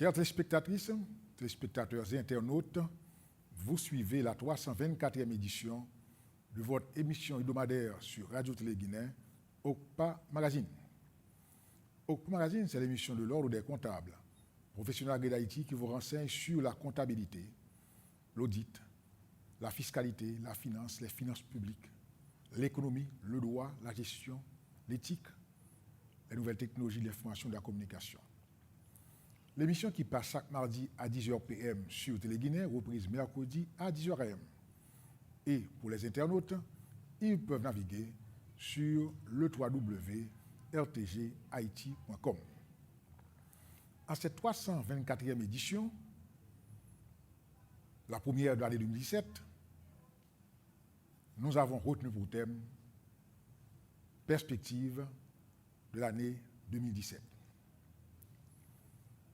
Chères téléspectatrices, téléspectateurs et internautes, vous suivez la 324e édition de votre émission hebdomadaire sur Radio-Télé Guinée, OCPA Magazine. OCPA Magazine, c'est l'émission de l'Ordre des comptables, professionnels d'Haïti qui vous renseigne sur la comptabilité, l'audit, la fiscalité, la finance, les finances publiques, l'économie, le droit, la gestion, l'éthique, les nouvelles technologies de l'information et de la communication. L'émission qui passe chaque mardi à 10h PM sur Télé Guinée, reprise mercredi à 10h AM. Et pour les internautes, ils peuvent naviguer sur le www.rtghaiti.com. À cette 324e édition, la première de l'année 2017, nous avons retenu pour thème perspective de l'année 2017.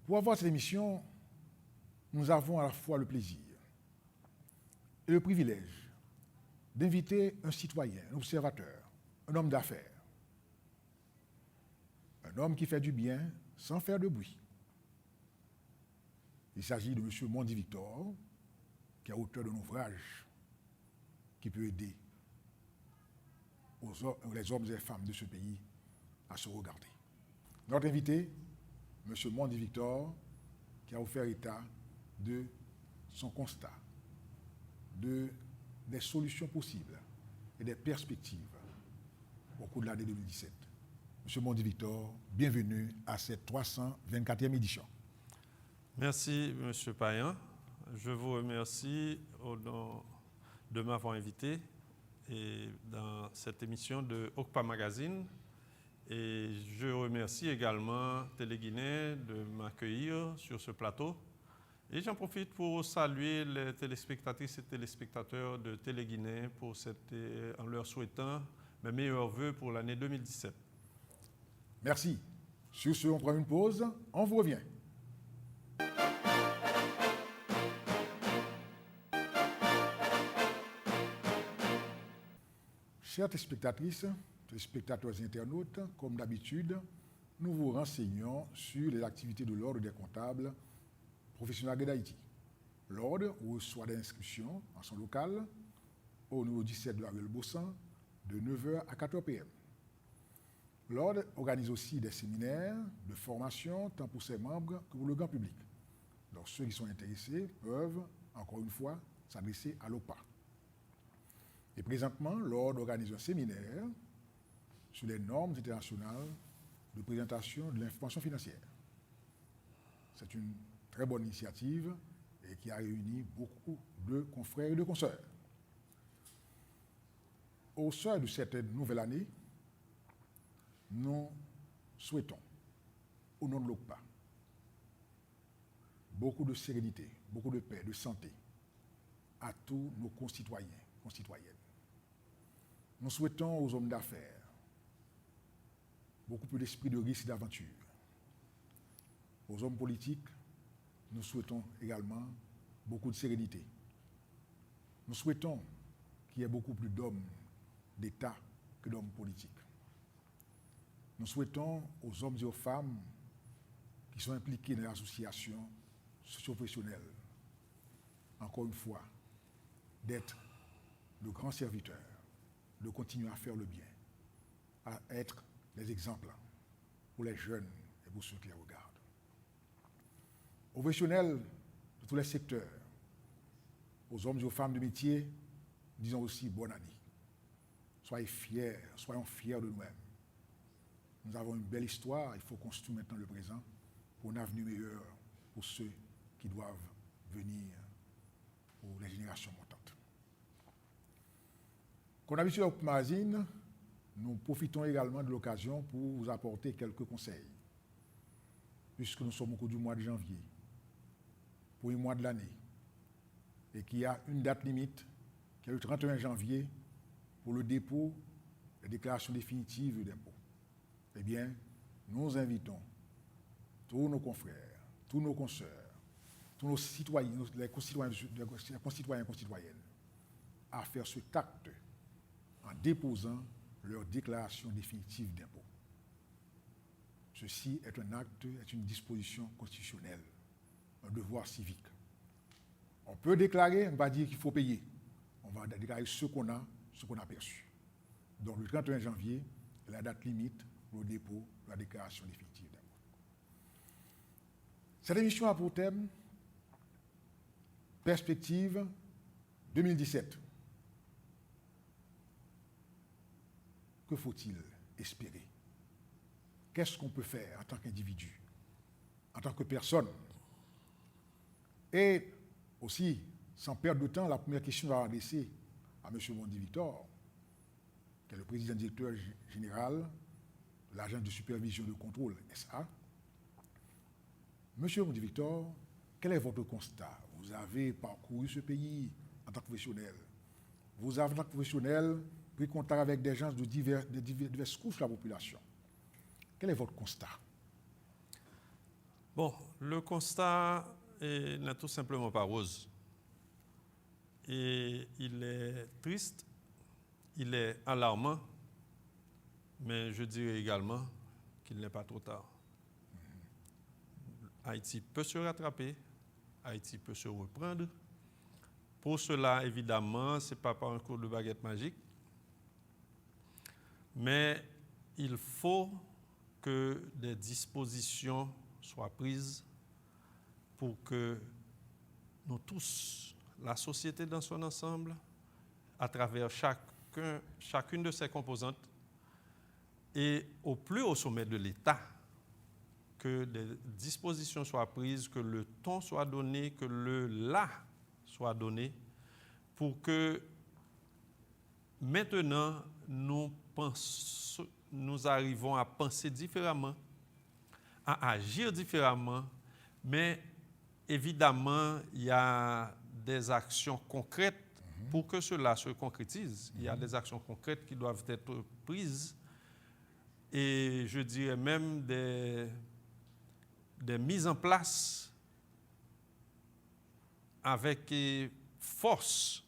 Pour avoir cette émission, nous avons à la fois le plaisir et le privilège d'inviter un citoyen, un observateur, un homme d'affaires, un homme qui fait du bien sans faire de bruit. Il s'agit de M. Mondi Victor, qui est auteur d'un ouvrage qui peut aider les hommes et les femmes de ce pays à se regarder. Notre invité, M. Mondi Victor, qui a offert état de son constat, des solutions possibles et des perspectives au cours de l'année 2017. M. Mondi Victor, bienvenue à cette 324e édition. Merci, M. Payan. Je vous remercie au nom de m'avoir invité et dans cette émission de OCPA Magazine. Et je remercie également Télé Guinée de m'accueillir sur ce plateau. Et j'en profite pour saluer les téléspectatrices et téléspectateurs de Télé Guinée en leur souhaitant mes meilleurs vœux pour l'année 2017. Merci. Sur ce, on prend une pause. On vous revient. Chères téléspectatrices, téléspectateurs et internautes, comme d'habitude, nous vous renseignons sur les activités de l'Ordre des comptables professionnels d'Haïti. L'Ordre reçoit des inscriptions en son local au numéro 17 de la rue El Bossan de 9h à 4h PM. L'Ordre organise aussi des séminaires de formation tant pour ses membres que pour le grand public. Donc ceux qui sont intéressés peuvent, encore une fois, s'adresser à l'OPA. Et présentement, l'Ordre organise un séminaire sur les normes internationales de présentation de l'information financière. C'est une très bonne initiative et qui a réuni beaucoup de confrères et de consoeurs. Au seuil de cette nouvelle année, nous souhaitons, au nom de l'OCPA, beaucoup de sérénité, beaucoup de paix, de santé à tous nos concitoyens, concitoyennes. Nous souhaitons aux hommes d'affaires beaucoup plus d'esprit de risque et d'aventure. Aux hommes politiques, nous souhaitons également beaucoup de sérénité. Nous souhaitons qu'il y ait beaucoup plus d'hommes d'État que d'hommes politiques. Nous souhaitons aux hommes et aux femmes qui sont impliqués dans l'association socio-professionnelle, encore une fois, d'être de grands serviteurs, de continuer à faire le bien, à être des exemples pour les jeunes et pour ceux qui les regardent. Aux professionnels de tous les secteurs, aux hommes et aux femmes de métier, disons aussi bonne année. Soyons fiers de nous-mêmes. Nous avons une belle histoire, il faut construire maintenant le présent pour un avenir meilleur pour ceux qui doivent venir, pour les générations montantes. Comme d'habitude au magazine, nous profitons également de l'occasion pour vous apporter quelques conseils, puisque nous sommes au cours du mois de janvier, pour le mois de l'année, et qu'il y a une date limite, qui est le 31 janvier, pour le dépôt des déclarations définitives d'impôts. Eh bien, nous invitons tous nos confrères, tous nos consoeurs, tous nos citoyens, les concitoyens et concitoyennes, à faire ce acte en déposant leur déclaration définitive d'impôt. Ceci est un acte, est une disposition constitutionnelle. un devoir civique. On peut déclarer, on va dire qu'il faut payer. On va déclarer ce qu'on a perçu. Donc le 31 janvier, la date limite pour le dépôt de la déclaration définitive d'impôt. Cette émission a pour thème Perspective 2017. Que faut-il espérer? Qu'est-ce qu'on peut faire en tant qu'individu, en tant que personne? Et aussi, sans perdre de temps, la première question à adresser à M. Mondi Victor, qui est le président directeur général de l'Agence de supervision de contrôle SA. Monsieur Mondi Victor, quel est votre constat? Vous avez parcouru ce pays en tant que professionnel. Vous avez, en tant que professionnel, pris contact avec des gens de diverses couches de la population. Quel est votre constat? Bon, le constat n'est tout simplement pas rose. Et il est triste, il est alarmant, mais je dirais également qu'il n'est pas trop tard. Haïti peut se rattraper, Haïti peut se reprendre. Pour cela, évidemment, ce n'est pas par un coup de baguette magique, mais il faut que des dispositions soient prises pour que nous tous, la société dans son ensemble, à travers chacune de ses composantes, et au plus haut sommet de l'État, que des dispositions soient prises, que le ton soit donné, que le là soit donné, pour que maintenant nous arrivons à penser différemment, à agir différemment, mais évidemment, il y a des actions concrètes pour que cela se concrétise. Il y a des actions concrètes qui doivent être prises et je dirais même des mises en place avec force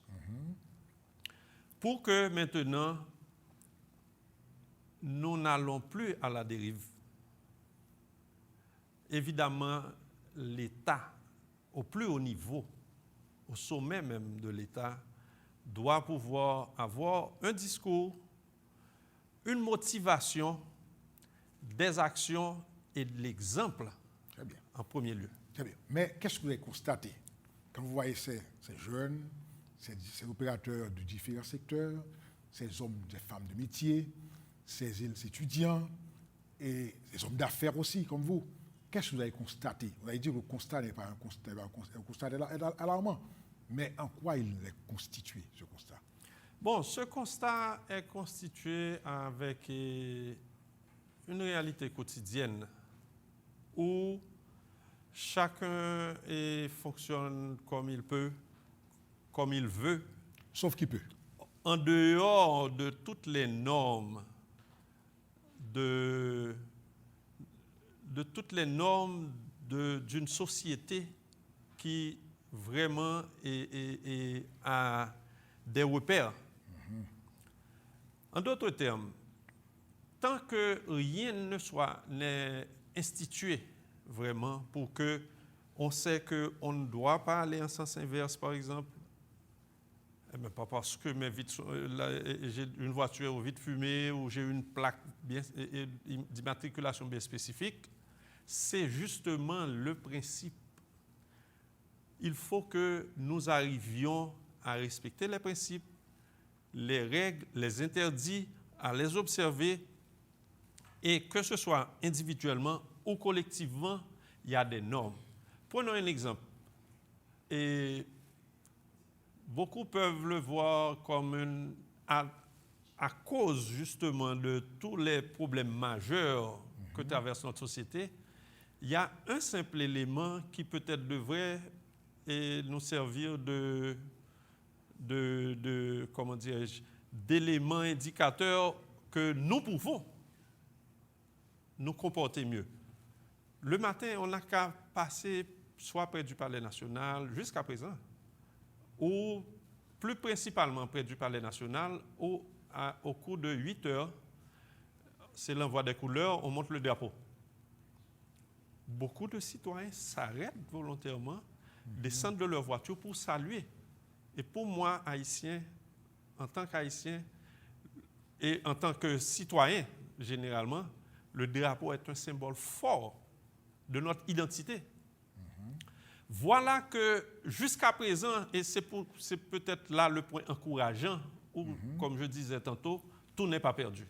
pour que maintenant nous n'allons plus à la dérive. Évidemment, l'État, au plus haut niveau, au sommet même de l'État, doit pouvoir avoir un discours, une motivation, des actions et de l'exemple en premier lieu. Très bien. Mais qu'est-ce que vous avez constaté quand vous voyez ces jeunes, ces opérateurs de différents secteurs, ces hommes, ces femmes de métier, ces étudiants et les hommes d'affaires aussi, comme vous? Qu'est-ce que vous avez constaté? Vous avez dit que le constat n'est pas un constat alarmant, mais en quoi il est constitué, ce constat? Bon, ce constat est constitué avec une réalité quotidienne où chacun fonctionne comme il peut, comme il veut. Sauf qu'il peut. En dehors de toutes les normes, de toutes les normes d'une société qui vraiment a des repères. En d'autres termes, tant que rien n'est institué vraiment pour que on sait qu'on ne doit pas aller en sens inverse, par exemple, mais pas parce que j'ai une voiture au vide fumée ou j'ai une plaque d'immatriculation bien spécifique, c'est justement le principe. Il faut que nous arrivions à respecter les principes, les règles, les interdits, à les observer et que ce soit individuellement ou collectivement, il y a des normes. Prenons un exemple. Et beaucoup peuvent le voir comme à cause justement de tous les problèmes majeurs que traverse notre société, il y a un simple élément qui peut-être devrait nous servir comment dirais-je, d'élément indicateur que nous pouvons nous comporter mieux. Le matin, on n'a qu'à passer soit près du Palais national jusqu'à présent, ou plus principalement près du Palais national, où au cours de 8 heures, c'est l'envoi des couleurs, on monte le drapeau. beaucoup de citoyens s'arrêtent volontairement, descendent de leur voiture pour saluer. Et pour moi, haïtien, en tant qu'haïtien et en tant que citoyen, généralement, le drapeau est un symbole fort de notre identité. Voilà que jusqu'à présent, et c'est peut-être là le point encourageant, où, comme je disais tantôt, tout n'est pas perdu.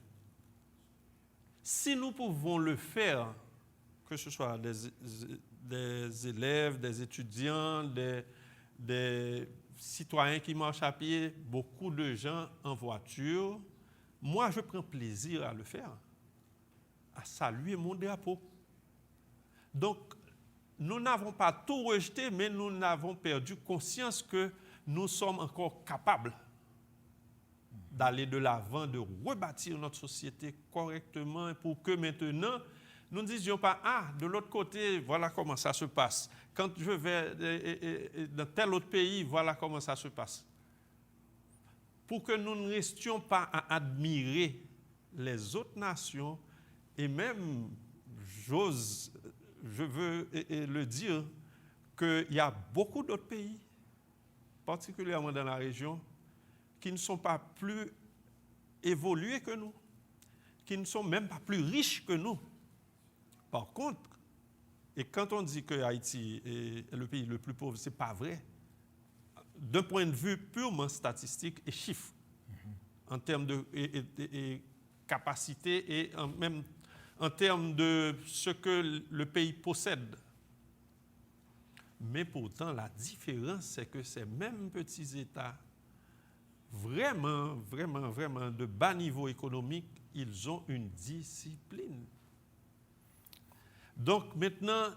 Si nous pouvons le faire, que ce soit des élèves, des étudiants, des citoyens qui marchent à pied, beaucoup de gens en voiture, moi je prends plaisir à le faire, à saluer mon drapeau. Donc, nous n'avons pas tout rejeté, mais nous n'avons perdu conscience que nous sommes encore capables d'aller de l'avant, de rebâtir notre société correctement pour que maintenant, nous ne disions pas, ah, de l'autre côté, voilà comment ça se passe. Quand je vais dans tel autre pays, voilà comment ça se passe. Pour que nous ne restions pas à admirer les autres nations et même, je veux le dire, qu'il y a beaucoup d'autres pays, particulièrement dans la région, qui ne sont pas plus évolués que nous, qui ne sont même pas plus riches que nous. Par contre, et quand on dit que Haïti est le pays le plus pauvre, ce n'est pas vrai. D'un point de vue purement statistique et chiffre, en termes de capacité et même en termes de ce que le pays possède. Mais pourtant, la différence, c'est que ces mêmes petits États, vraiment de bas niveau économique, ils ont une discipline. Donc maintenant,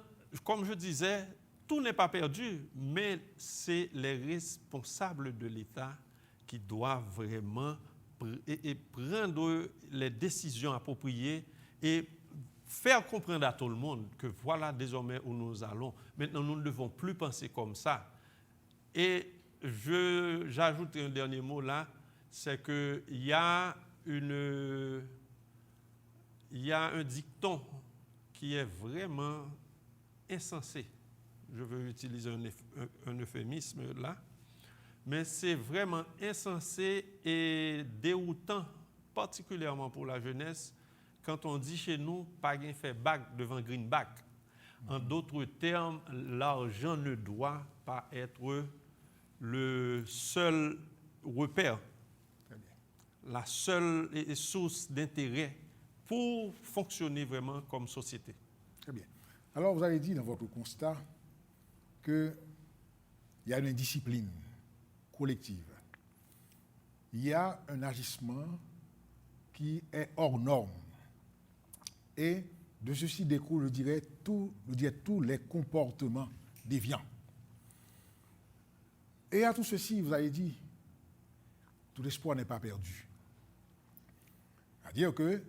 comme je disais, tout n'est pas perdu, mais c'est les responsables de l'État qui doivent vraiment prendre les décisions appropriées et faire comprendre à tout le monde que voilà désormais où nous allons. Maintenant, nous ne devons plus penser comme ça. Et j'ajoute un dernier mot là, c'est qu'il y a un dicton qui est vraiment insensé. Je veux utiliser un euphémisme là, mais c'est vraiment insensé et déroutant, particulièrement pour la jeunesse, quand on dit chez nous, pas gain fait bac devant greenback. En d'autres termes, l'argent ne doit pas être le seul repère, la seule source d'intérêt pour fonctionner vraiment comme société. Très bien. Alors, vous avez dit dans votre constat qu'il y a une indiscipline collective. Il y a un agissement qui est hors norme. Et de ceci découle, je dirais, tous les comportements déviants. Et à tout ceci, vous avez dit, tout espoir n'est pas perdu. C'est-à-dire que,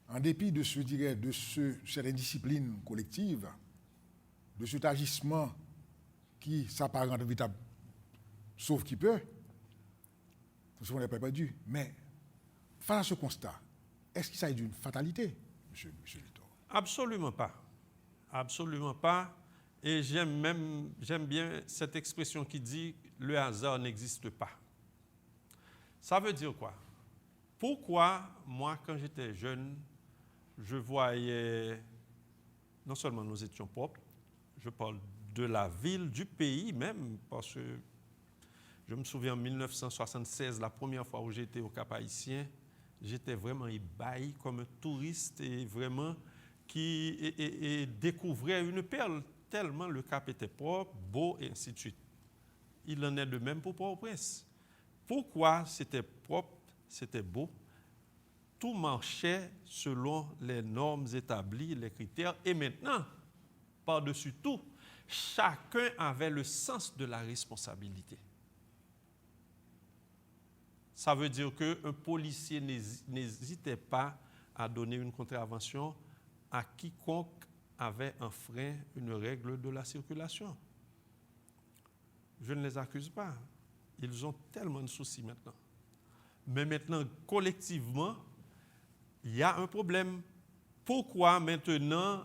en dépit de cette indiscipline collective, de cet agissement qui s'apparente en véritable sauf qui peut, tout espoir n'est pas perdu. Mais, face à ce constat, est-ce qu'il s'agit d'une fatalité, monsieur Littor? Absolument pas. Absolument pas. Et j'aime bien cette expression qui dit « le hasard n'existe pas ». Ça veut dire quoi? Pourquoi, moi, quand j'étais jeune, je voyais, non seulement nous étions propres, je parle de la ville, du pays même, parce que je me souviens en 1976, la première fois où j'étais au Cap-Haïtien, j'étais vraiment ébahi comme un touriste et vraiment qui découvrait une perle, tellement le Cap était propre, beau et ainsi de suite. Il en est de même pour Port-au-Prince. Pourquoi c'était propre, c'était beau? Tout marchait selon les normes établies, les critères. Et maintenant, par-dessus tout, chacun avait le sens de la responsabilité. Ça veut dire qu'un policier n'hésitait pas à donner une contravention à quiconque avait enfreint une règle de la circulation. Je ne les accuse pas. Ils ont tellement de soucis maintenant. Mais maintenant, collectivement, il y a un problème. Pourquoi maintenant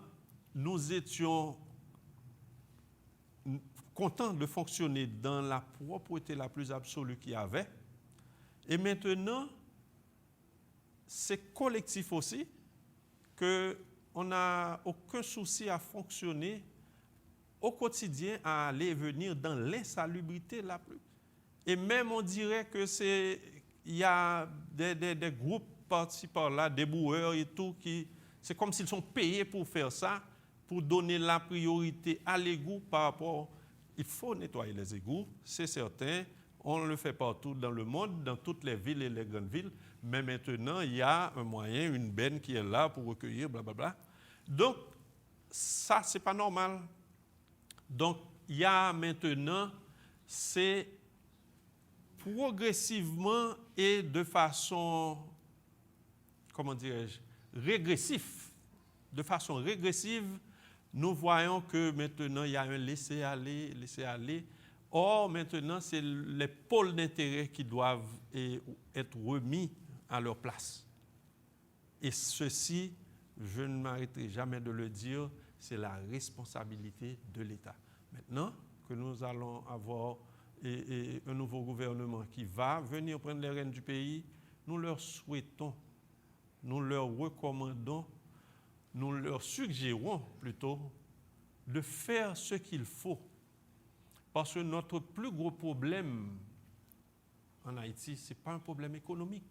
nous étions contents de fonctionner dans la propreté la plus absolue qu'il y avait. Et maintenant, c'est collectif aussi, qu'on n'a aucun souci à fonctionner au quotidien, à aller et venir dans l'insalubrité la plus. Et même on dirait que il y a des groupes par-ci par-là, des boueurs et tout, c'est comme s'ils sont payés pour faire ça, pour donner la priorité à l'égout par rapport. Il faut nettoyer les égouts, c'est certain. On le fait partout dans le monde, dans toutes les villes et les grandes villes. Mais maintenant, il y a un moyen, une benne qui est là pour recueillir, blablabla. Donc, ça, c'est pas normal. Donc, il y a maintenant, c'est progressivement et de façon, comment dirais-je, régressif. De façon régressive, nous voyons que maintenant, il y a un laisser-aller, laisser-aller. Or, maintenant, c'est les pôles d'intérêt qui doivent être remis à leur place. Et ceci, je ne m'arrêterai jamais de le dire, c'est la responsabilité de l'État. Maintenant que nous allons avoir un nouveau gouvernement qui va venir prendre les rênes du pays, nous leur souhaitons, nous leur recommandons, nous leur suggérons plutôt de faire ce qu'il faut. Parce que notre plus gros problème en Haïti, ce n'est pas un problème économique.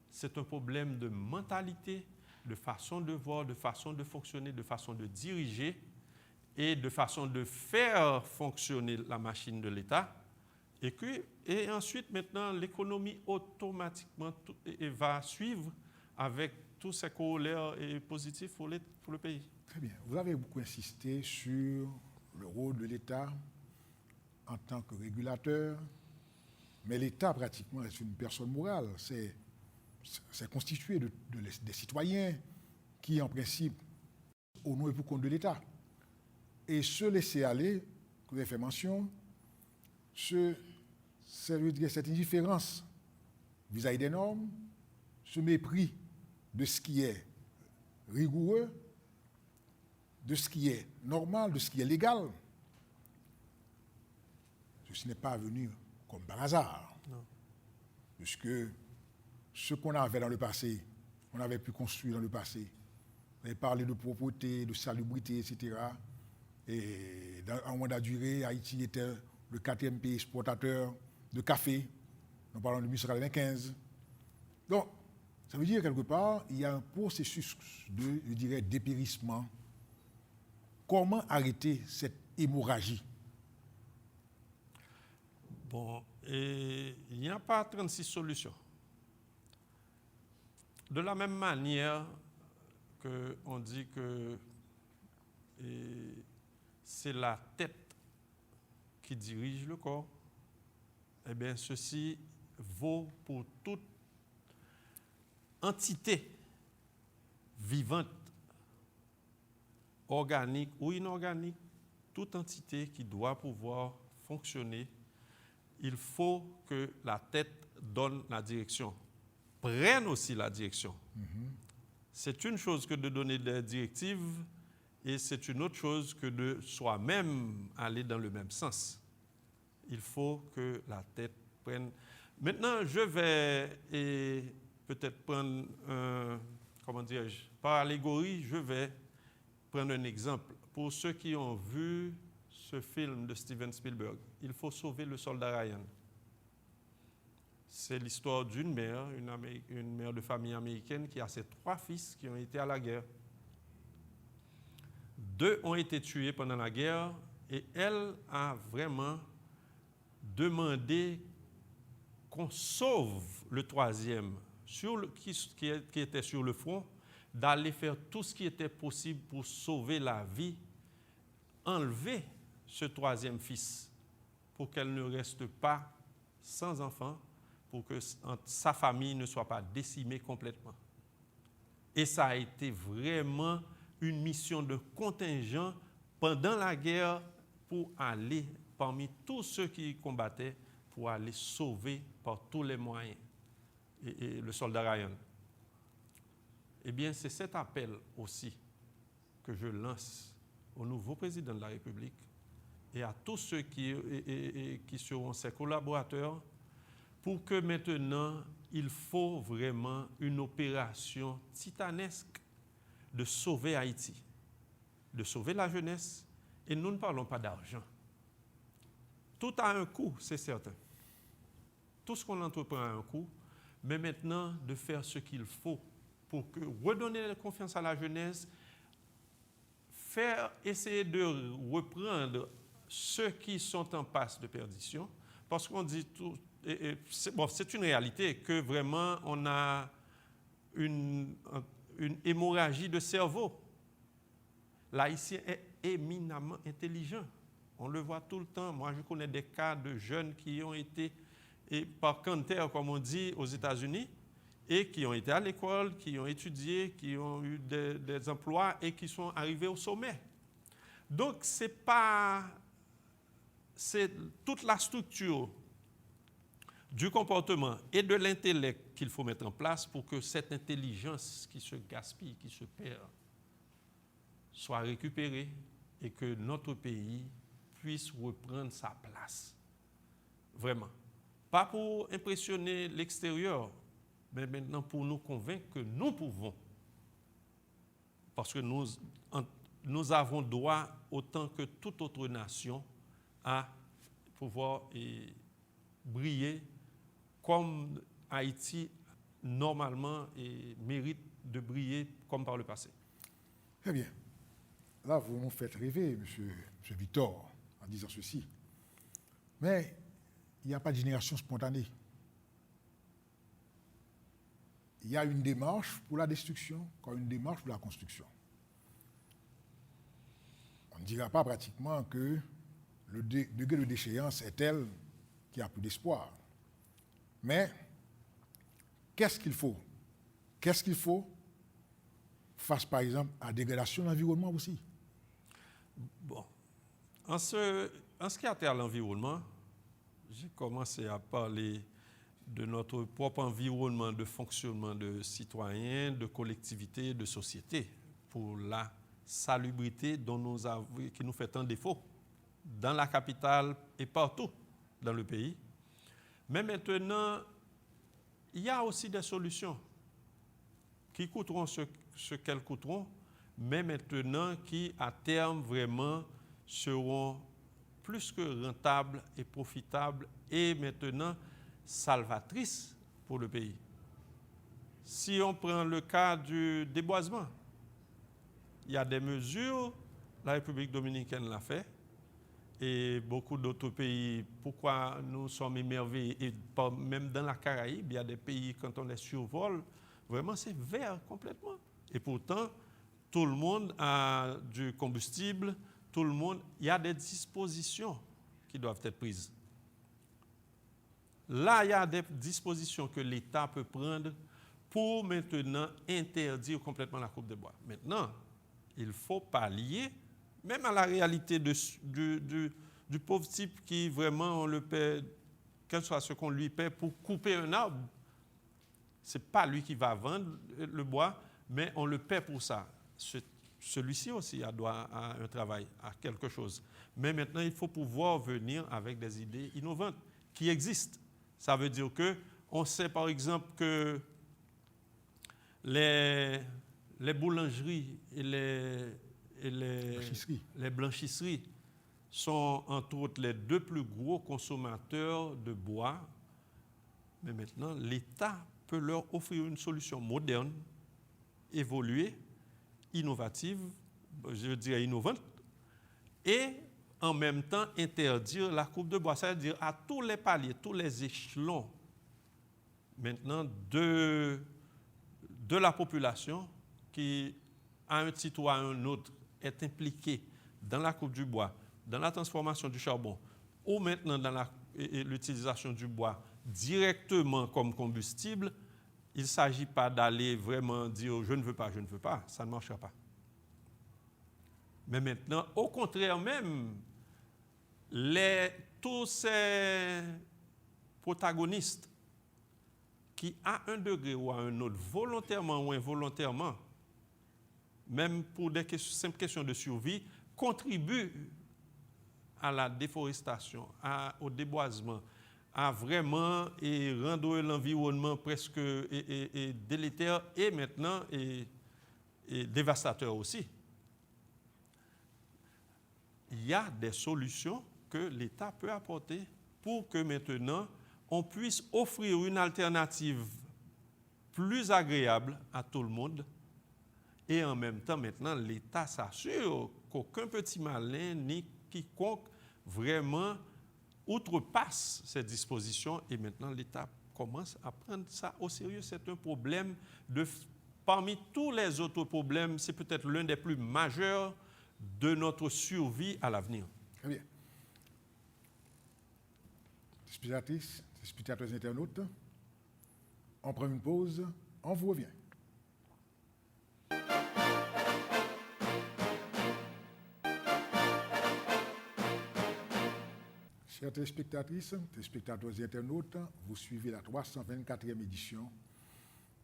C'est un problème de mentalité, de façon de voir, de façon de fonctionner, de façon de diriger et de façon de faire fonctionner la machine de l'État. Et ensuite, maintenant, l'économie automatiquement va suivre avec tous ces corollaires positifs pour le pays. Très bien. Vous avez beaucoup insisté sur le rôle de l'État en tant que régulateur, mais l'État pratiquement est une personne morale. C'est constitué des citoyens qui, en principe, au nom et pour compte de l'État. Et se laisser aller, que vous avez fait mention, cette indifférence vis-à-vis des normes, ce mépris de ce qui est rigoureux, de ce qui est normal, de ce qui est légal, ceci n'est pas venu comme par hasard. Non. Puisque ce qu'on avait dans le passé, on avait pu construire dans le passé, on avait parlé de propreté, de salubrité, etc. Et en mandat durée, Haïti était le 4e pays exportateur de café. Nous parlons de 1995. Donc, ça veut dire quelque part, il y a un processus de, je dirais, dépérissement. Comment arrêter cette hémorragie? Bon, et il n'y a pas 36 solutions. De la même manière qu'on dit que c'est la tête qui dirige le corps, eh bien, ceci vaut pour toute entité vivante, organique ou inorganique, toute entité qui doit pouvoir fonctionner. Il faut que la tête donne la direction, prenne aussi la direction. C'est une chose que de donner des directives et c'est une autre chose que de soi-même aller dans le même sens. Il faut que la tête prenne. Maintenant, je vais peut-être prendre par allégorie, je vais prendre un exemple. Pour ceux qui ont vu ce film de Steven Spielberg, Il faut sauver le soldat Ryan. C'est l'histoire d'une mère, une mère de famille américaine qui a ses 3 fils qui ont été à la guerre. 2 ont été tués pendant la guerre et elle a vraiment demandé qu'on sauve le 3e qui était sur le front, d'aller faire tout ce qui était possible pour sauver la vie, enlever ce 3e fils pour qu'elle ne reste pas sans enfant, pour que sa famille ne soit pas décimée complètement. Et ça a été vraiment une mission de contingent pendant la guerre pour aller parmi tous ceux qui combattaient, pour aller sauver par tous les moyens et le soldat Ryan. Eh bien, c'est cet appel aussi que je lance au nouveau président de la République et à tous ceux qui seront ses collaborateurs, pour que maintenant, il faut vraiment une opération titanesque de sauver Haïti, de sauver la jeunesse, et nous ne parlons pas d'argent. Tout a un coût, c'est certain. Tout ce qu'on entreprend a un coût, mais maintenant, de faire ce qu'il faut pour que redonner la confiance à la jeunesse, essayer de reprendre ceux qui sont en passe de perdition, parce qu'on dit tout, c'est une réalité que vraiment on a une hémorragie de cerveau. L'Haïtien est éminemment intelligent. On le voit tout le temps. Moi, je connais des cas de jeunes qui ont été par canter, comme on dit, aux États-Unis, et qui ont été à l'école, qui ont étudié, qui ont eu des emplois et qui sont arrivés au sommet. Donc, c'est toute la structure du comportement et de l'intellect qu'il faut mettre en place pour que cette intelligence qui se gaspille, qui se perd, soit récupérée et que notre pays puisse reprendre sa place. Vraiment. Pas pour impressionner l'extérieur, mais maintenant pour nous convaincre que nous pouvons. Parce que nous avons droit, autant que toute autre nation, à pouvoir briller comme Haïti, normalement, mérite de briller comme par le passé. Très bien. Là, vous nous faites rêver, monsieur Victor, en disant ceci. Mais il n'y a pas de génération spontanée. Il y a une démarche pour la destruction comme une démarche pour la construction. On ne dira pas pratiquement que le degré de déchéance est tel qu'il n'y a plus d'espoir. Mais qu'est-ce qu'il faut? Qu'est-ce qu'il faut face, par exemple, à la dégradation de l'environnement aussi? Bon. En ce qui a trait à l'environnement, j'ai commencé à parler de notre propre environnement de fonctionnement de citoyens, de collectivités, de sociétés, pour la salubrité qui nous fait tant défaut dans la capitale et partout dans le pays. Mais maintenant, il y a aussi des solutions qui coûteront ce qu'elles coûteront, mais maintenant qui, à terme, vraiment seront plus que rentables et profitables et maintenant salvatrices pour le pays. Si on prend le cas du déboisement, il y a des mesures, la République dominicaine l'a fait, et beaucoup d'autres pays, pourquoi nous sommes émerveillés, et même dans la Caraïbe, il y a des pays, quand on les survole, vraiment c'est vert complètement. Et pourtant, tout le monde a du combustible, il y a des dispositions qui doivent être prises. Là, il y a des dispositions que l'État peut prendre pour maintenant interdire complètement la coupe de bois. Maintenant, il faut pallier même à la réalité du pauvre type qui vraiment on le paie, quel soit ce qu'on lui paie pour couper un arbre. Ce n'est pas lui qui va vendre le bois, mais on le paie pour ça. Celui-ci aussi a droit à un travail, à quelque chose. Mais maintenant, il faut pouvoir venir avec des idées innovantes qui existent. Ça veut dire qu'on sait par exemple que les boulangeries et les blanchisseries sont entre autres les deux plus gros consommateurs de bois. Mais maintenant, l'État peut leur offrir une solution moderne, évoluée, innovative, je dirais innovante, et en même temps interdire la coupe de bois, c'est-à-dire à tous les paliers, tous les échelons maintenant de la population qui, à un titre ou à un autre, est impliquée dans la coupe du bois, dans la transformation du charbon, ou maintenant dans l'utilisation du bois directement comme combustible. Il ne s'agit pas d'aller vraiment dire je ne veux pas, ça ne marchera pas. Mais maintenant, au contraire même, tous ces protagonistes qui, à un degré ou à un autre, volontairement ou involontairement, même pour des simples questions de survie, contribuent à la déforestation, au déboisement, à vraiment rendre l'environnement presque délétère et maintenant dévastateur aussi. Il y a des solutions que l'État peut apporter pour que maintenant on puisse offrir une alternative plus agréable à tout le monde. Et en même temps, maintenant, l'État s'assure qu'aucun petit malin ni quiconque vraiment outrepasse ces dispositions. Et maintenant, l'État commence à prendre ça au sérieux. C'est un problème parmi tous les autres problèmes, c'est peut-être l'un des plus majeurs de notre survie à l'avenir. Très bien. Spectatrices, spectateurs internautes, on prend une pause, on vous revient. Chers téléspectatrices, téléspectateurs et internautes, vous suivez la 324e édition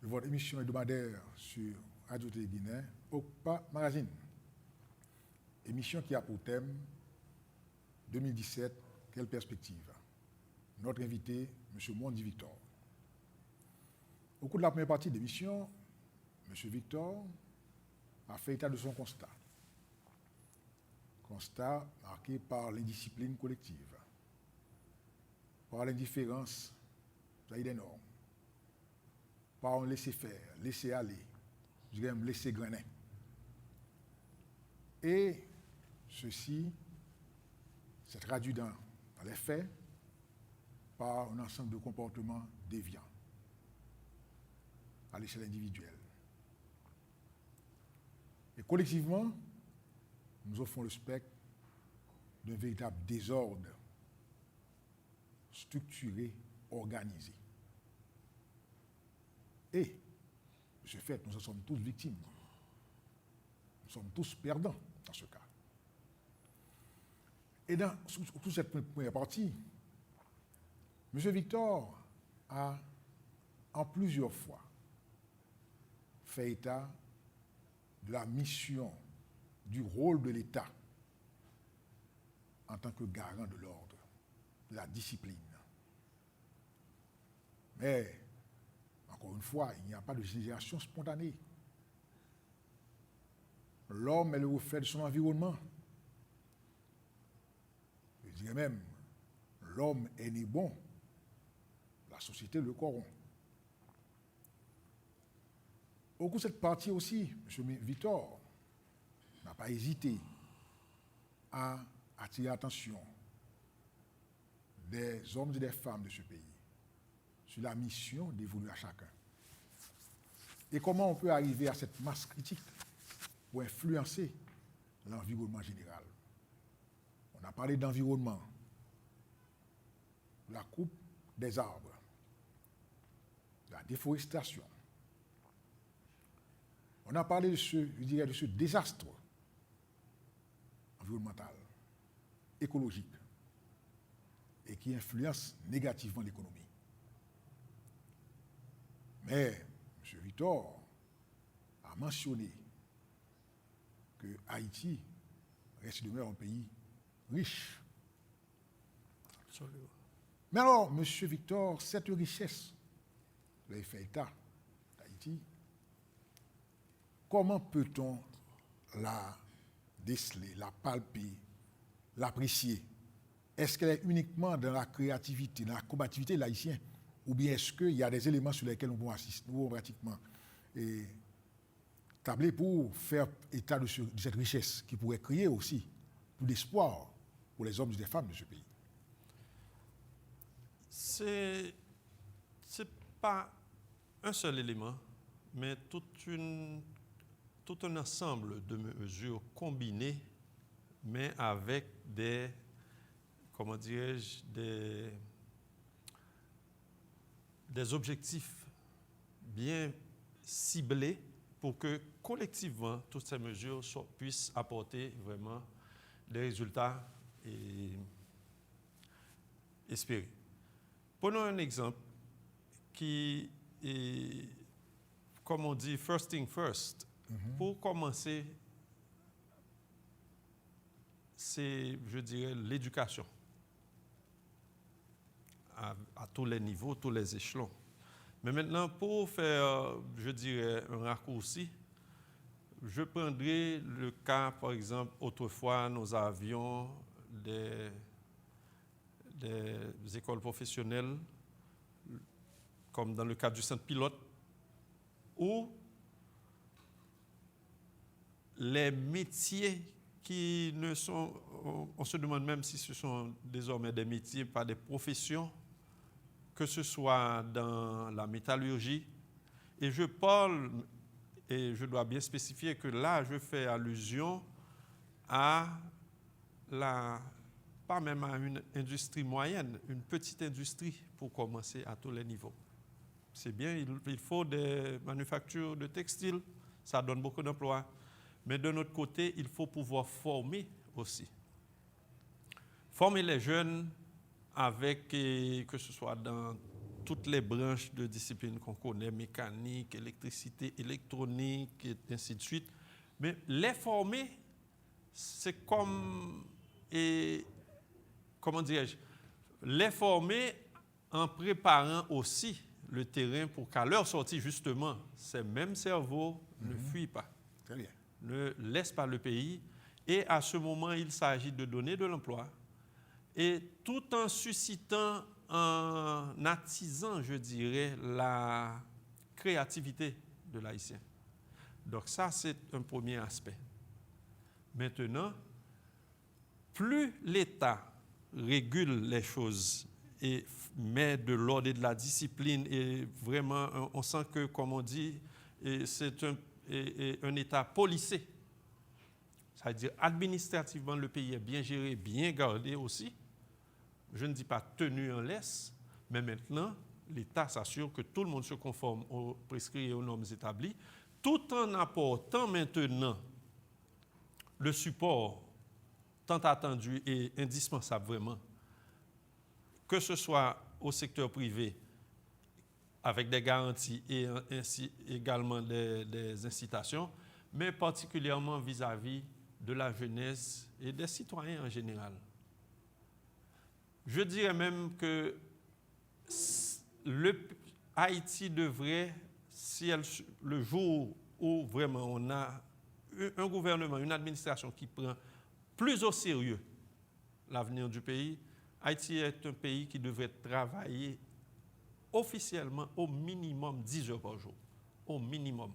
de votre émission hebdomadaire sur Radio Télé Guinée, OCPA Magazine. Émission qui a pour thème 2017, quelle perspective? Notre invité, M. Mondi Victor. Au cours de la première partie de l'émission, M. Victor a fait état de son constat. Constat marqué par l'indiscipline collective, par l'indifférence des normes, par un laisser-faire, laisser-aller, je dirais même laisser-grainer. Et ceci s'est traduit dans les faits par un ensemble de comportements déviants à l'échelle individuelle. Et collectivement, nous offrons le spectre d'un véritable désordre structuré, organisé. Et, de ce fait, nous en sommes tous victimes. Nous sommes tous perdants dans ce cas. Et dans toute cette première partie, M. Victor a, en plusieurs fois, fait état de la mission, du rôle de l'État en tant que garant de l'ordre, de la discipline. Mais, encore une fois, il n'y a pas de génération spontanée. L'homme est le reflet de son environnement. Je dirais même, l'homme est né bon, la société le corrompt. Au cours de cette partie aussi, M. Victor n'a pas hésité à attirer l'attention des hommes et des femmes de ce pays sur la mission dévolue à chacun. Et comment on peut arriver à cette masse critique pour influencer l'environnement général. On a parlé d'environnement, de la coupe des arbres, de la déforestation. On a parlé de ce désastre environnemental, écologique, et qui influence négativement l'économie. Mais M. Victor a mentionné que Haïti reste demeure un pays riche. Absolument. Mais alors, M. Victor, cette richesse, vous avez fait état d'Haïti, comment peut-on la déceler, la palper, l'apprécier? Est-ce qu'elle est uniquement dans la créativité, dans la combativité de l'haïtien, ou bien est-ce qu'il y a des éléments sur lesquels nous pouvons pratiquement tabler pour faire état de cette richesse qui pourrait créer aussi tout l'espoir pour les hommes et les femmes de ce pays? C'est pas un seul élément, mais tout un ensemble de mesures combinées, mais avec des, comment dirais-je, des objectifs bien ciblés pour que collectivement toutes ces mesures puissent apporter vraiment des résultats espérés. Prenons un exemple qui est, comme on dit, first thing first, Pour commencer, c'est, je dirais, l'éducation à tous les niveaux, tous les échelons. Mais maintenant, pour faire, je dirais, un raccourci, je prendrai le cas, par exemple, autrefois, nous avions des écoles professionnelles, comme dans le cadre du centre pilote, où les métiers qui ne sont, on se demande même si ce sont désormais des métiers, pas des professions, que ce soit dans la métallurgie. Et je parle, et je dois bien spécifier que là, je fais allusion à pas même à une industrie moyenne, une petite industrie pour commencer à tous les niveaux. C'est bien, il faut des manufactures de textiles, ça donne beaucoup d'emplois. Mais de notre côté, il faut pouvoir former aussi. Former les jeunes avec, que ce soit dans toutes les branches de disciplines qu'on connaît, mécanique, électricité, électronique, et ainsi de suite. Mais les former, c'est comme, comment dirais-je, les former en préparant aussi le terrain pour qu'à leur sortie, justement, ces mêmes cerveaux ne fuient pas. Très bien. Ne laissent pas le pays. Et à ce moment, il s'agit de donner de l'emploi. Et tout en suscitant, en attisant, je dirais, la créativité de l'Haïtien. Donc ça, c'est un premier aspect. Maintenant, plus l'État régule les choses et met de l'ordre et de la discipline, et vraiment, on sent que, comme on dit, c'est un État policé. C'est-à-dire, administrativement, le pays est bien géré, bien gardé aussi. Je ne dis pas tenu en laisse, mais maintenant, l'État s'assure que tout le monde se conforme aux prescrits et aux normes établies, tout en apportant maintenant le support tant attendu et indispensable vraiment, que ce soit au secteur privé, avec des garanties et ainsi également des incitations, mais particulièrement vis-à-vis de la jeunesse et des citoyens en général. Je dirais même que Haïti devrait, le jour où vraiment on a un gouvernement, une administration qui prend plus au sérieux l'avenir du pays, Haïti est un pays qui devrait travailler officiellement au minimum 10 heures par jour. Au minimum.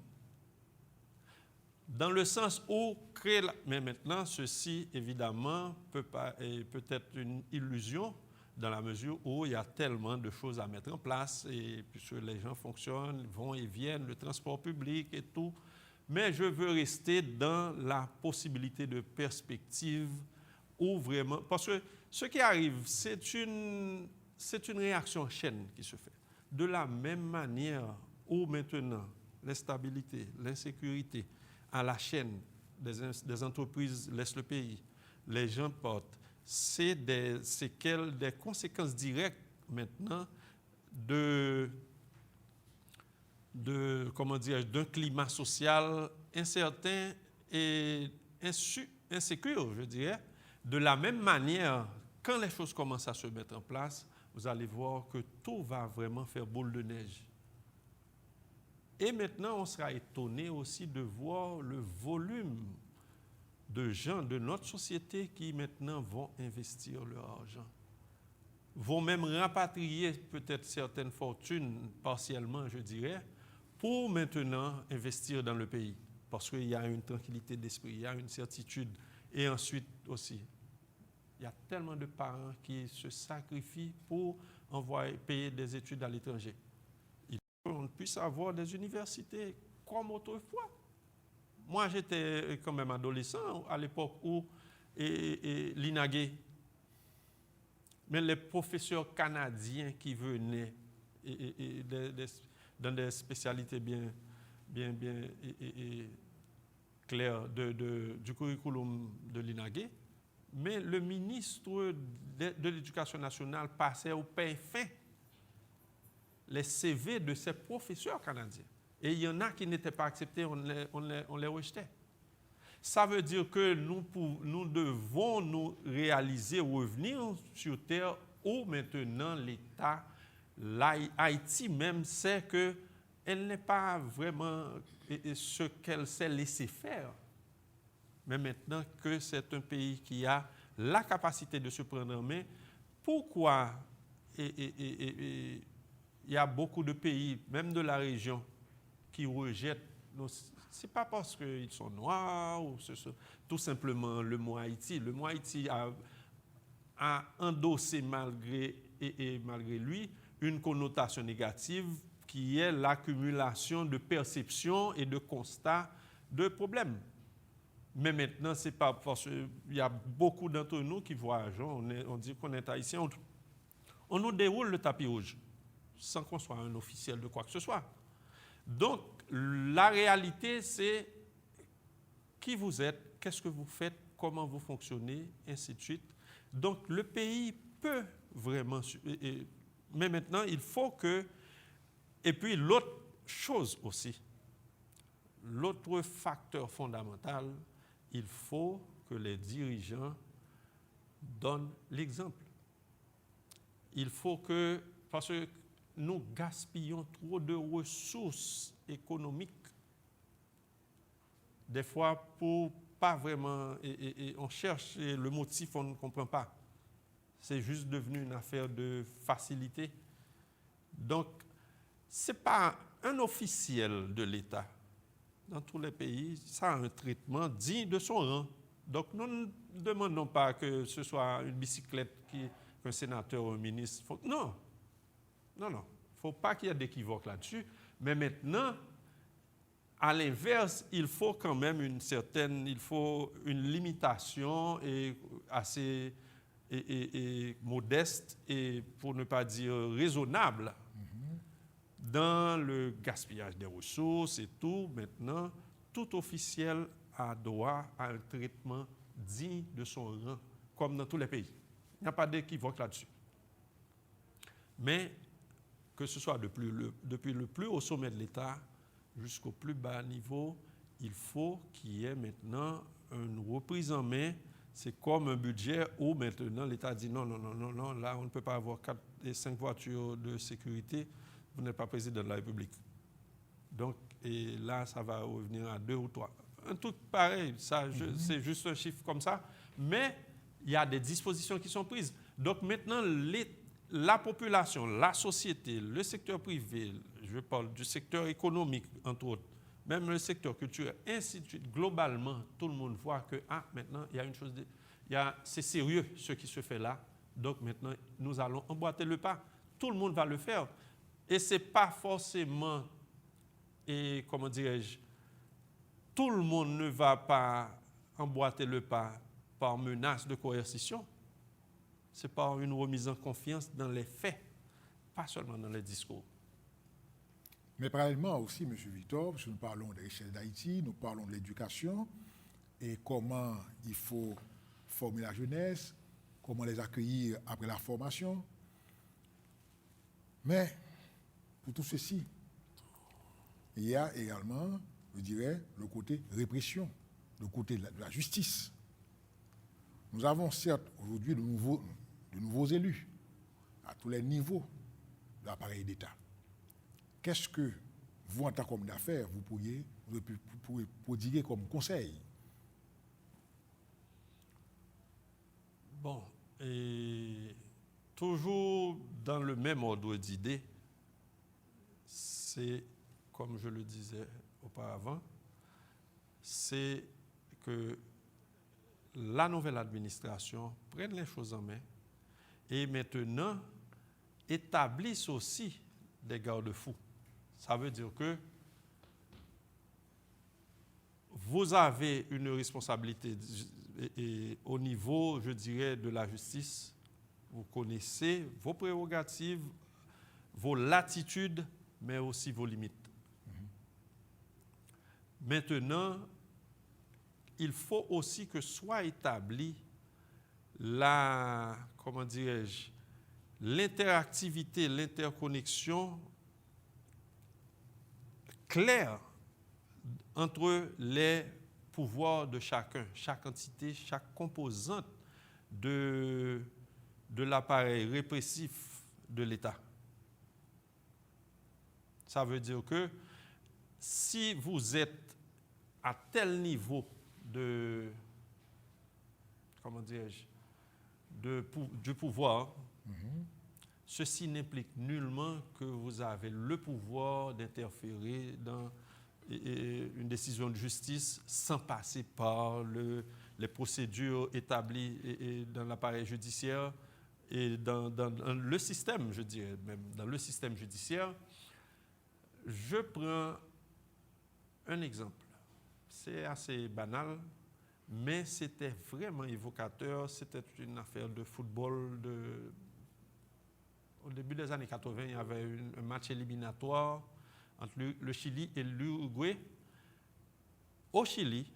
Dans le sens où créer mais maintenant, ceci, évidemment, peut être une illusion dans la mesure où il y a tellement de choses à mettre en place, et puisque les gens fonctionnent, vont et viennent, le transport public et tout. Mais je veux rester dans la possibilité de perspective où vraiment... Parce que ce qui arrive, c'est une réaction en chaîne qui se fait. De la même manière où maintenant l'instabilité, l'insécurité à la chaîne des entreprises laissent le pays, les gens partent, c'est des séquelles, des conséquences directes maintenant d'un climat social incertain et insécure, je dirais. De la même manière, quand les choses commencent à se mettre en place, vous allez voir que tout va vraiment faire boule de neige. Et maintenant, on sera étonné aussi de voir le volume de gens de notre société qui maintenant vont investir leur argent, vont même rapatrier peut-être certaines fortunes, partiellement je dirais, pour maintenant investir dans le pays. Parce qu'il y a une tranquillité d'esprit, il y a une certitude. Et ensuite aussi, il y a tellement de parents qui se sacrifient pour payer des études à l'étranger. Il faut qu'on puisse avoir des universités comme autrefois. Moi, j'étais quand même adolescent à l'époque où l'INAGé, mais les professeurs canadiens qui venaient dans des spécialités bien claires du curriculum de l'INAGé, mais le ministre de l'Éducation nationale passait au pain fin les CV de ces professeurs canadiens. Et il y en a qui n'étaient pas acceptés, on les rejetait. Ça veut dire que nous devons nous réaliser, revenir sur terre où maintenant l'État, Haïti même, sait qu'elle n'est pas vraiment ce qu'elle sait laisser faire. Mais maintenant que c'est un pays qui a la capacité de se prendre en main, pourquoi il y a beaucoup de pays, même de la région, qui rejettent? Ce n'est pas parce qu'ils sont noirs, ou tout simplement le mot Haïti. Le mot Haïti a endossé malgré lui une connotation négative qui est l'accumulation de perceptions et de constats de problèmes. Mais maintenant, c'est pas parce qu'il y a beaucoup d'entre nous qui voyagent, on dit qu'on est haïtien, on nous déroule le tapis rouge, sans qu'on soit un officiel de quoi que ce soit. Donc, la réalité, c'est qui vous êtes, qu'est-ce que vous faites, comment vous fonctionnez, ainsi de suite. Donc, le pays peut vraiment... Mais maintenant, il faut que... Et puis, l'autre chose aussi, l'autre facteur fondamental, il faut que les dirigeants donnent l'exemple. Il faut que... Parce que nous gaspillons trop de ressources économiques. Des fois, pour pas vraiment... Et on cherche le motif, on ne comprend pas. C'est juste devenu une affaire de facilité. Donc, ce n'est pas un officiel de l'État. Dans tous les pays, ça a un traitement digne de son rang. Donc, nous ne demandons pas que ce soit une bicyclette qu'un sénateur ou un ministre... Non. Il ne faut pas qu'il y ait d'équivoque là-dessus. Mais maintenant, à l'inverse, il faut quand même une limitation assez modeste et, pour ne pas dire raisonnable, dans le gaspillage des ressources et tout. Maintenant, tout officiel a droit à un traitement digne de son rang, comme dans tous les pays. Il n'y a pas d'équivoque là-dessus. Mais que ce soit depuis le plus haut sommet de l'État jusqu'au plus bas niveau, il faut qu'il y ait maintenant une reprise en main. C'est comme un budget où maintenant l'État dit non, là on ne peut pas avoir 4 et 5 voitures de sécurité, vous n'êtes pas président de la République. Donc, et là, ça va revenir à 2 ou 3. Un truc pareil, c'est juste un chiffre comme ça, mais il y a des dispositions qui sont prises. Donc maintenant, la population, la société, le secteur privé, je parle du secteur économique, entre autres, même le secteur culturel, ainsi de suite, globalement, tout le monde voit que maintenant, il y a une chose, c'est sérieux ce qui se fait là. Donc maintenant, nous allons emboîter le pas. Tout le monde va le faire. Et ce n'est pas forcément, comment dirais-je, tout le monde ne va pas emboîter le pas par menace de coercition. C'est par une remise en confiance dans les faits, pas seulement dans les discours. Mais parallèlement aussi, M. Victor, parce que nous parlons des richesses d'Haïti, nous parlons de l'éducation et comment il faut former la jeunesse, comment les accueillir après la formation. Mais pour tout ceci, il y a également, je dirais, le côté répression, le côté de la justice. Nous avons certes aujourd'hui de nouveaux élus à tous les niveaux de l'appareil d'État. Qu'est-ce que vous, en tant qu'homme d'affaires, vous pourriez prodiguer comme conseil? Bon, et toujours dans le même ordre d'idées, c'est, comme je le disais auparavant, c'est que la nouvelle administration prenne les choses en main et maintenant établisse aussi des garde-fous. Ça veut dire que vous avez une responsabilité au niveau, je dirais, de la justice. Vous connaissez vos prérogatives, vos latitudes, mais aussi vos limites. Maintenant, il faut aussi que soit établie l'interactivité, l'interconnexion clair entre les pouvoirs de chacun, chaque entité, chaque composante de l'appareil répressif de l'État. Ça veut dire que si vous êtes à tel niveau du pouvoir, ceci n'implique nullement que vous avez le pouvoir d'interférer dans une décision de justice sans passer par les procédures établies dans l'appareil judiciaire et dans le système, je dirais, même dans le système judiciaire. Je prends un exemple. C'est assez banal, mais c'était vraiment évocateur. C'était une affaire de football. Au début des années 80, il y avait un match éliminatoire entre le Chili et l'Uruguay. Au Chili,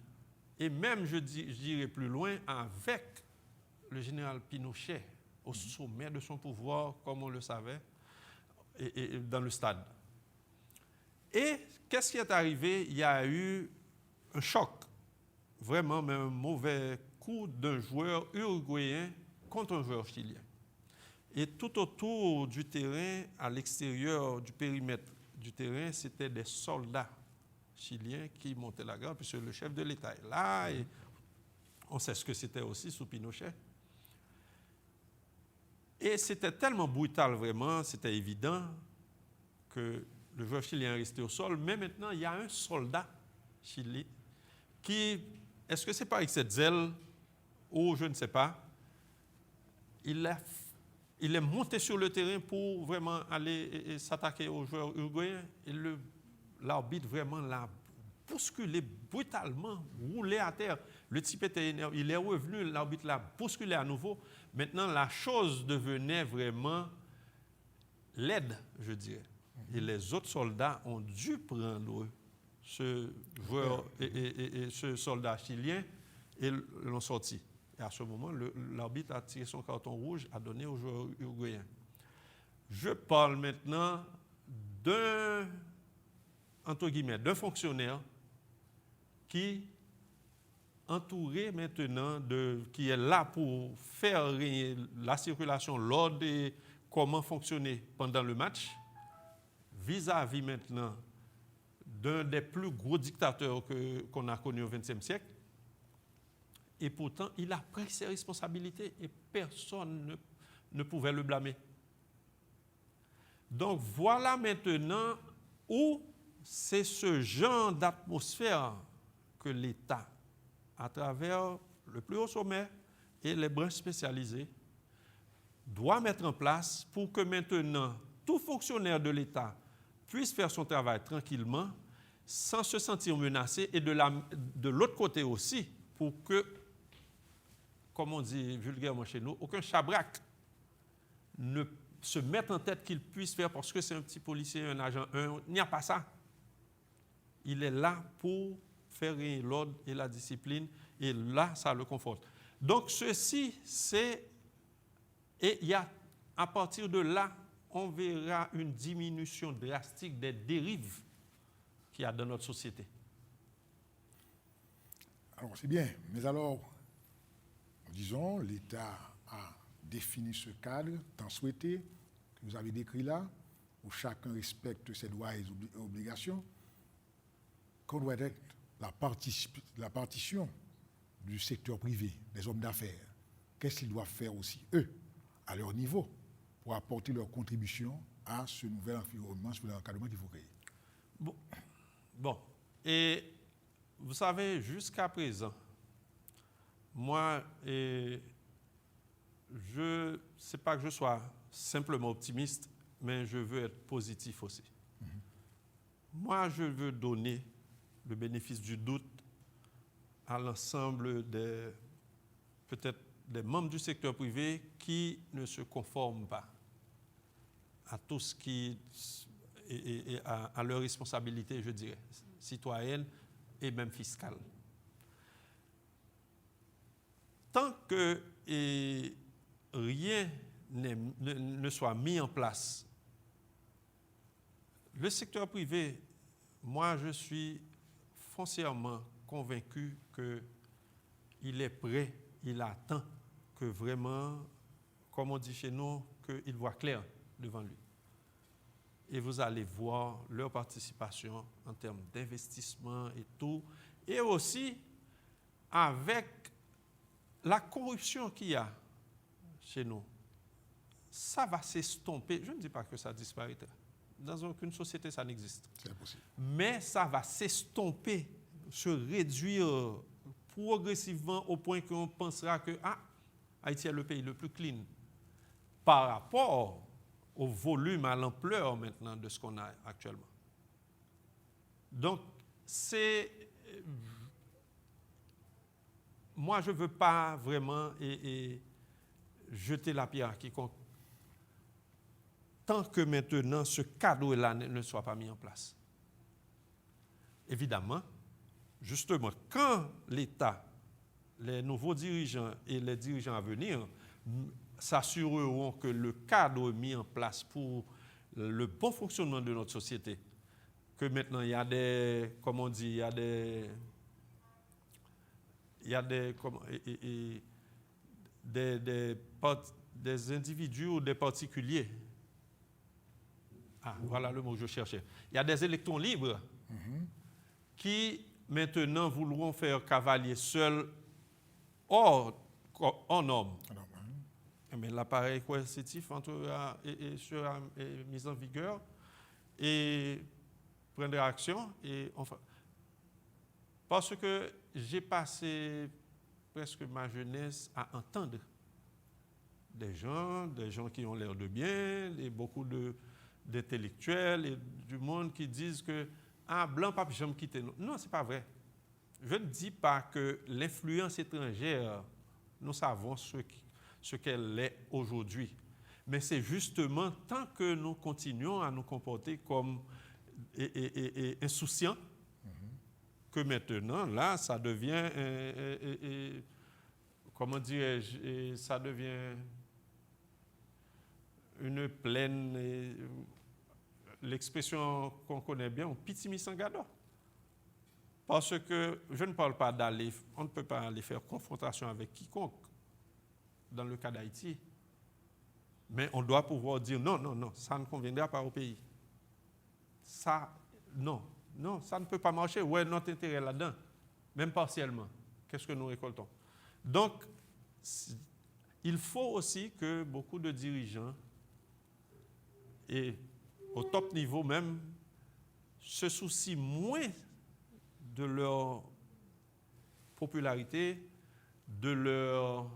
et même, je dirais plus loin, avec le général Pinochet au sommet de son pouvoir, comme on le savait, et dans le stade. Et qu'est-ce qui est arrivé? Il y a eu un choc, vraiment mais un mauvais coup d'un joueur uruguayen contre un joueur chilien. Et tout autour du terrain, à l'extérieur du périmètre du terrain, c'était des soldats chiliens qui montaient la garde, puisque le chef de l'État est là, et on sait ce que c'était aussi sous Pinochet. Et c'était tellement brutal, vraiment, c'était évident que le joueur chilien est resté au sol, mais maintenant, il y a un soldat chilien qui, est-ce que c'est par excès de zèle ou je ne sais pas, il est monté sur le terrain pour vraiment aller s'attaquer aux joueurs uruguayens. Et l'arbitre vraiment l'a bousculé brutalement, roulé à terre. Le type était énervé, il est revenu, l'arbitre l'a bousculé à nouveau. Maintenant, la chose devenait vraiment laide, je dirais. Et les autres soldats ont dû prendre ce joueur et ce soldat chilien et l'ont sorti. Et à ce moment, l'arbitre a tiré son carton rouge, a donné au joueur uruguayen. Je parle maintenant d'un fonctionnaire qui, entouré maintenant, qui est là pour faire la circulation, l'ordre et comment fonctionner pendant le match, vis-à-vis maintenant d'un des plus gros dictateurs qu'on a connus au XXe siècle. Et pourtant, il a pris ses responsabilités et personne ne pouvait le blâmer. Donc voilà maintenant où c'est ce genre d'atmosphère que l'État, à travers le plus haut sommet et les branches spécialisées, doit mettre en place pour que maintenant tout fonctionnaire de l'État puisse faire son travail tranquillement, sans se sentir menacé, et de l'autre côté aussi, pour que, comme on dit vulgairement chez nous, aucun chabrac ne se mette en tête qu'il puisse faire parce que c'est un petit policier, un agent, il n'y a pas ça. Il est là pour faire régner l'ordre et la discipline, et là, ça le conforte. Donc, ceci, c'est... Et il y a, à partir de là, on verra une diminution drastique des dérives qu'il y a dans notre société. Alors, c'est bien, mais alors, disons, l'État a défini ce cadre tant souhaité, que vous avez décrit là, où chacun respecte ses droits et obligations. Qu'en doit être la partition du secteur privé, des hommes d'affaires? Qu'est-ce qu'ils doivent faire aussi, eux, à leur niveau, pour apporter leur contribution à ce nouvel environnement, ce nouvel encadrement qu'il faut créer? Bon. Et vous savez, jusqu'à présent, moi, c'est pas que je sois simplement optimiste, mais je veux être positif aussi. Moi, je veux donner le bénéfice du doute à l'ensemble peut-être des membres du secteur privé qui ne se conforment pas à tout ce qui est à leur responsabilité, je dirais, citoyenne et même fiscale. Tant que rien ne soit mis en place, le secteur privé, moi, je suis foncièrement convaincu qu'il est prêt, il attend que vraiment, comme on dit chez nous, qu'il voit clair devant lui. Et vous allez voir leur participation en termes d'investissement et tout, et aussi avec la corruption qu'il y a chez nous. Ça va s'estomper. Je ne dis pas que ça disparaîtra. Dans aucune société, ça n'existe. C'est impossible. Mais ça va s'estomper, se réduire progressivement au point qu'on pensera que Haïti est le pays le plus clean par rapport au volume, à l'ampleur maintenant de ce qu'on a actuellement. Donc, moi, je ne veux pas vraiment jeter la pierre à quiconque tant que maintenant ce cadre-là ne soit pas mis en place. Évidemment, justement, quand l'État, les nouveaux dirigeants et les dirigeants à venir s'assureront que le cadre mis en place pour le bon fonctionnement de notre société, que maintenant il y a des, comme on dit, des individus ou des particuliers. Voilà le mot que je cherchais. Il y a des électrons libres qui maintenant voudront faire cavalier seul hors norme. Mais l'appareil coercitif sera mis en vigueur et prendra action. Parce que j'ai passé presque ma jeunesse à entendre des gens qui ont l'air de bien, et beaucoup d'intellectuels et du monde qui disent que blanc pas jamais quitter nous. Non, c'est pas vrai. Je ne dis pas que l'influence étrangère, nous savons ce qu'elle est aujourd'hui. Mais c'est justement tant que nous continuons à nous comporter comme insouciants que maintenant, là, ça devient, comment dirais-je, ça devient une plaine, l'expression qu'on connaît bien, on pitimi sangado. Parce que je ne parle pas d'aller, on ne peut pas aller faire confrontation avec quiconque dans le cas d'Haïti. Mais on doit pouvoir dire non, ça ne conviendra pas au pays. Ça, non, ça ne peut pas marcher. Où est notre intérêt là-dedans? Même partiellement. Qu'est-ce que nous récoltons? Donc, il faut aussi que beaucoup de dirigeants, et au top niveau même, se soucient moins de leur popularité, de leur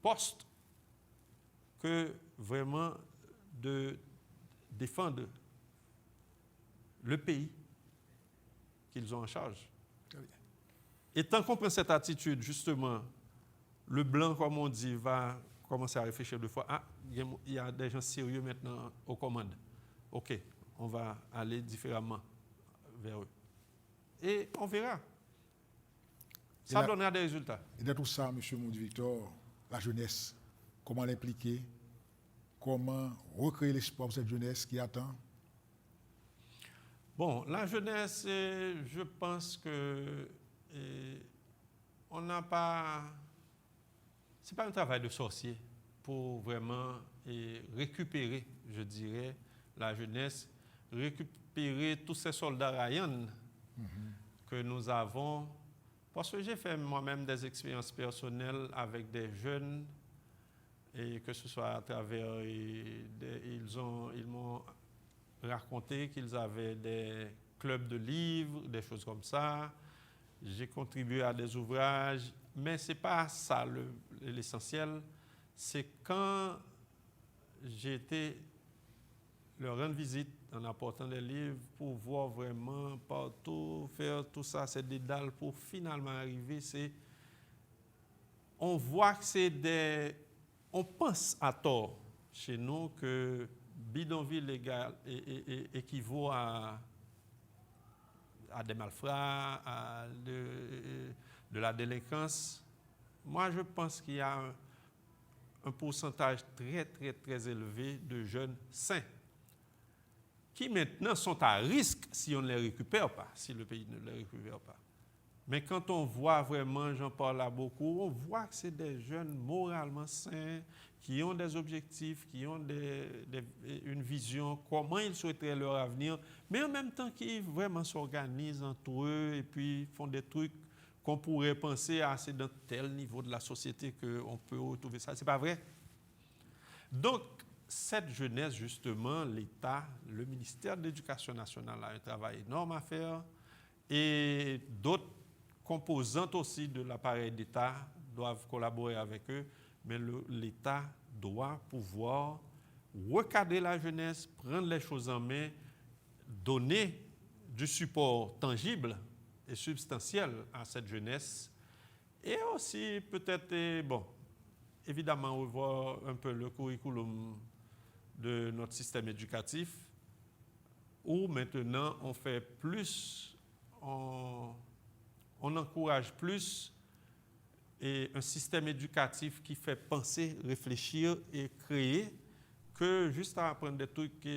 poste, que vraiment de défendre le pays qu'ils ont en charge. Et tant qu'on prend cette attitude, justement, le blanc, comme on dit, va commencer à réfléchir deux fois. Il y a des gens sérieux maintenant aux commandes. OK, on va aller différemment vers eux. Et on verra. Ça donnera des résultats. Et dans tout ça, M. Moudi Victor, la jeunesse, comment l'impliquer? Comment recréer l'espoir pour cette jeunesse qui attend? Bon, la jeunesse, je pense que on n'a pas... Ce n'est pas un travail de sorcier pour vraiment récupérer, je dirais, la jeunesse, récupérer tous ces soldats Ryan que nous avons. Parce que j'ai fait moi-même des expériences personnelles avec des jeunes, et que ce soit à travers... ils m'ont raconté qu'ils avaient des clubs de livres, des choses comme ça. J'ai contribué à des ouvrages, mais ce n'est pas ça l'essentiel. C'est quand j'ai été leur rendre visite en apportant des livres pour voir vraiment partout, faire tout ça, ces dédales pour finalement arriver. On voit que c'est des... On pense à tort chez nous que bidonville légal équivaut à des malfrats, à de la délinquance. Moi, je pense qu'il y a un pourcentage très, très, très élevé de jeunes sains qui maintenant sont à risque si on ne les récupère pas, si le pays ne les récupère pas. Mais quand on voit vraiment, j'en parle là beaucoup, on voit que c'est des jeunes moralement sains, qui ont des objectifs, qui ont une vision, comment ils souhaiteraient leur avenir, mais en même temps qui vraiment s'organisent entre eux et puis font des trucs qu'on pourrait penser à c'est dans tel niveau de la société qu'on peut retrouver ça. Ce n'est pas vrai. Donc, cette jeunesse, justement, l'État, le ministère de l'Éducation nationale a un travail énorme à faire et d'autres composantes aussi de l'appareil d'État doivent collaborer avec eux, mais l'État doit pouvoir recadrer la jeunesse, prendre les choses en main, donner du support tangible et substantiel à cette jeunesse et aussi peut-être, bon, évidemment revoir un peu le curriculum de notre système éducatif où maintenant on fait plus, on encourage plus et un système éducatif qui fait penser, réfléchir et créer que juste à apprendre des trucs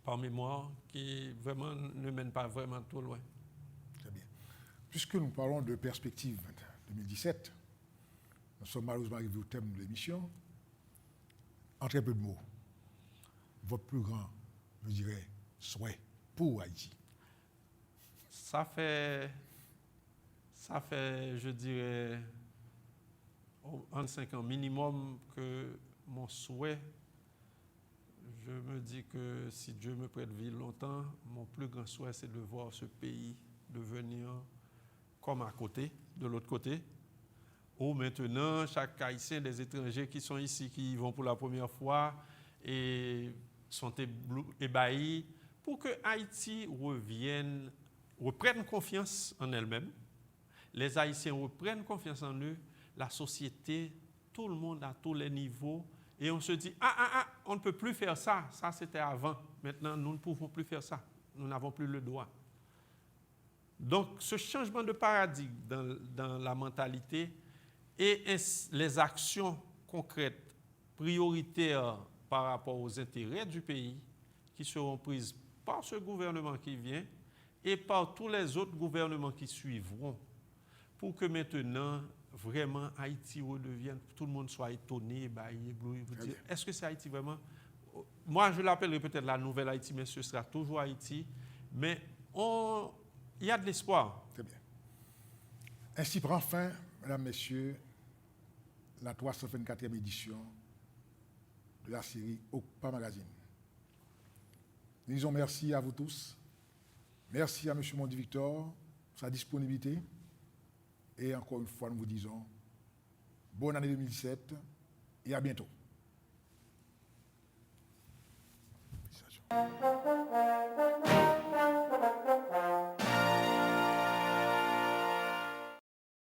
par mémoire qui vraiment ne mènent pas vraiment trop loin. Très bien. Puisque nous parlons de perspective 2017, nous sommes malheureusement arrivés au thème de l'émission. En très peu de mots, votre plus grand, je dirais, souhait pour Haïti. Ça fait, je dirais, en 5 ans minimum que mon souhait, je me dis que si Dieu me prête vie longtemps, mon plus grand souhait, c'est de voir ce pays devenir comme à côté, de l'autre côté, où maintenant, chaque Haïtien, des étrangers qui sont ici, qui vont pour la première fois et sont ébahis, pour que Haïti reprenne confiance en elle-même, les Haïtiens reprennent confiance en eux, la société, tout le monde à tous les niveaux, et on se dit, on ne peut plus faire ça, ça c'était avant, maintenant nous ne pouvons plus faire ça, nous n'avons plus le droit. Donc ce changement de paradigme dans la mentalité et les actions concrètes, prioritaires par rapport aux intérêts du pays, qui seront prises par ce gouvernement qui vient et par tous les autres gouvernements qui suivront, pour que maintenant, vraiment, Haïti redevienne, tout le monde soit étonné, ébahi, ébloui. Est-ce que c'est Haïti vraiment? Moi, je l'appellerai peut-être la nouvelle Haïti, mais ce sera toujours Haïti. Mais il y a de l'espoir. Très bien. Ainsi prend fin, mesdames, messieurs, la 324e édition de la série OCPA Magazine. Nous disons merci à vous tous. Merci à M. Mondi Victor pour sa disponibilité. Et encore une fois, nous vous disons bonne année 2017 et à bientôt. Félicitations.